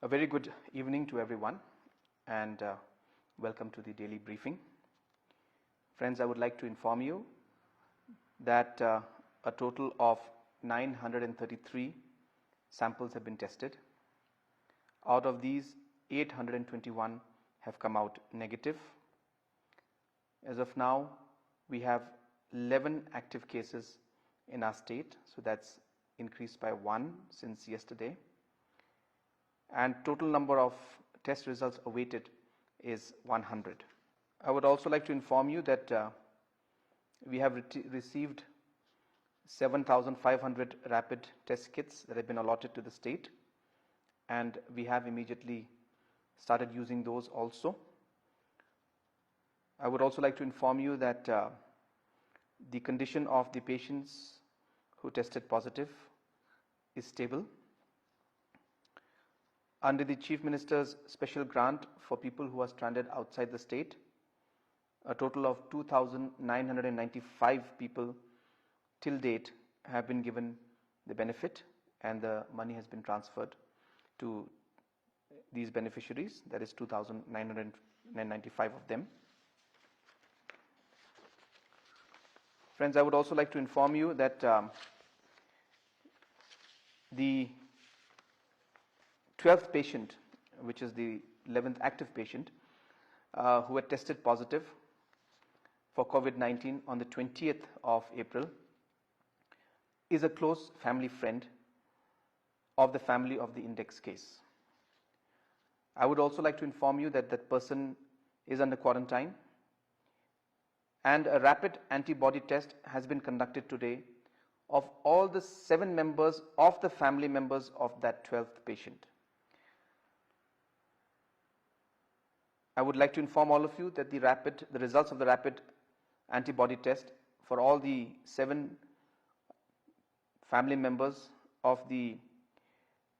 A very good evening to everyone and welcome to the daily briefing. Friends, I would like to inform you that a total of 933 samples have been tested. Out of these, 821 have come out negative. As of now, we have 11 active cases in our state, so that's increased by 1 since yesterday. And total number of test results awaited is 100. I would also like to inform you that we have received 7,500 rapid test kits that have been allotted to the state, and we have immediately started using those also. I would also like to inform you that the condition of the patients who tested positive is stable. Under the Chief Minister's special grant for people who are stranded outside the state, a total of 2,995 people till date have been given the benefit, and the money has been transferred to these beneficiaries, that is 2,995 of them. Friends, I would also like to inform you that the 12th patient, which is the 11th active patient, who had tested positive for COVID-19 on the 20th of April, is a close family friend of the family of the index case. I would also like to inform you that that person is under quarantine, and a rapid antibody test has been conducted today of all the 7 members of the family members of that 12th patient. I would like to inform all of you that the results of the rapid antibody test for all the 7 family members of the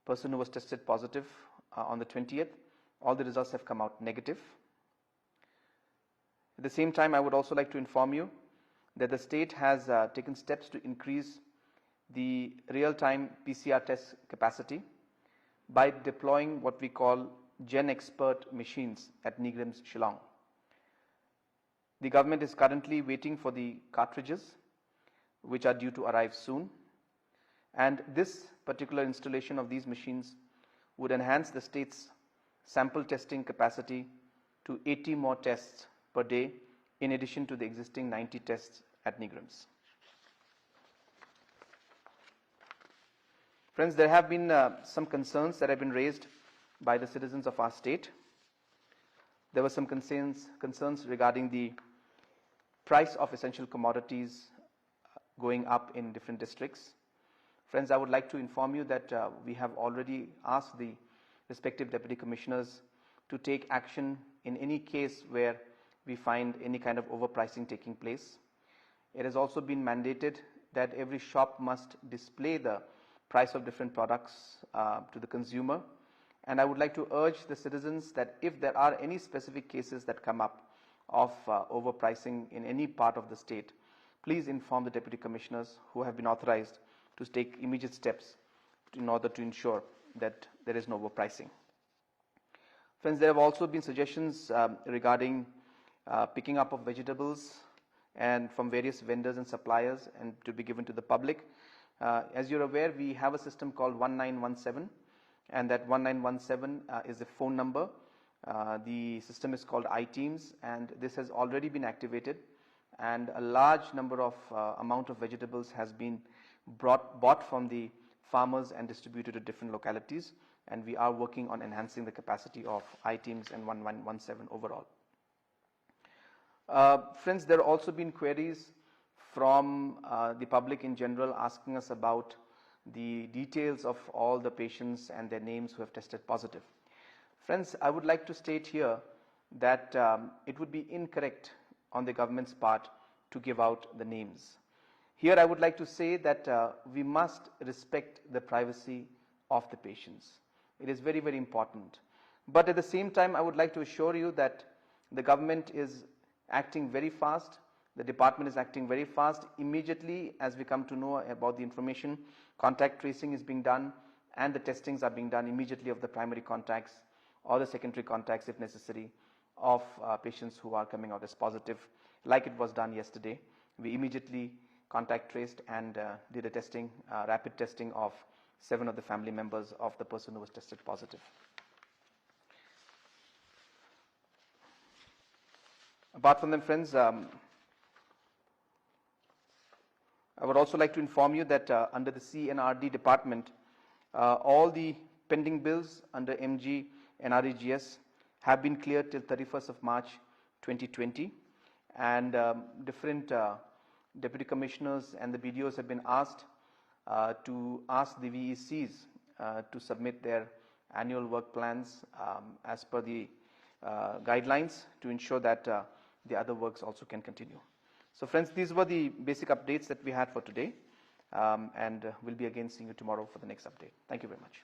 person who was tested positive on the 20th, all the results have come out negative. At the same time, I would also like to inform you that the state has taken steps to increase the real-time PCR test capacity by deploying what we call Gen Expert machines at Nigram's Shillong. The government is currently waiting for the cartridges, which are due to arrive soon, and this particular installation of these machines would enhance the state's sample testing capacity to 80 more tests per day, in addition to the existing 90 tests at Nigram's. Friends, there have been some concerns that have been raised by the citizens of our state. There were some concerns regarding the price of essential commodities going up in different districts. Friends, I would like to inform you that we have already asked the respective deputy commissioners to take action in any case where we find any kind of overpricing taking place. It has also been mandated that every shop must display the price of different products to the consumer. And I would like to urge the citizens that if there are any specific cases that come up of overpricing in any part of the state, please inform the deputy commissioners who have been authorized to take immediate steps in order to ensure that there is no overpricing. Friends, there have also been suggestions regarding picking up of vegetables and from various vendors and suppliers and to be given to the public. As you're aware, we have a system called 1917, and that 1917 is a phone number. The system is called iTeams, and this has already been activated, and a large number of amount of vegetables has been bought from the farmers and distributed to different localities, and we are working on enhancing the capacity of iTeams and 1917 overall. Friends, there have also been queries from the public in general asking us about the details of all the patients and their names who have tested positive. Friends, I would like to state here that it would be incorrect on the government's part to give out the names. Here I would like to say that we must respect the privacy of the patients. It is very, very important. But at the same time, I would like to assure you that the government is acting very fast. The department is acting very fast. Immediately as we come to know about the information, contact tracing is being done, and the testings are being done immediately of the primary contacts or the secondary contacts if necessary of patients who are coming out as positive, like it was done yesterday. We immediately contact traced and did a testing, rapid testing of 7 of the family members of the person who was tested positive. Apart from them, friends, I would also like to inform you that under the CNRD department, all the pending bills under MG and REGS have been cleared till 31st of March 2020, and different deputy commissioners and the BDOs have been asked to ask the VECs to submit their annual work plans as per the guidelines to ensure that the other works also can continue. So friends, these were the basic updates that we had for today, and we'll be again seeing you tomorrow for the next update. Thank you very much.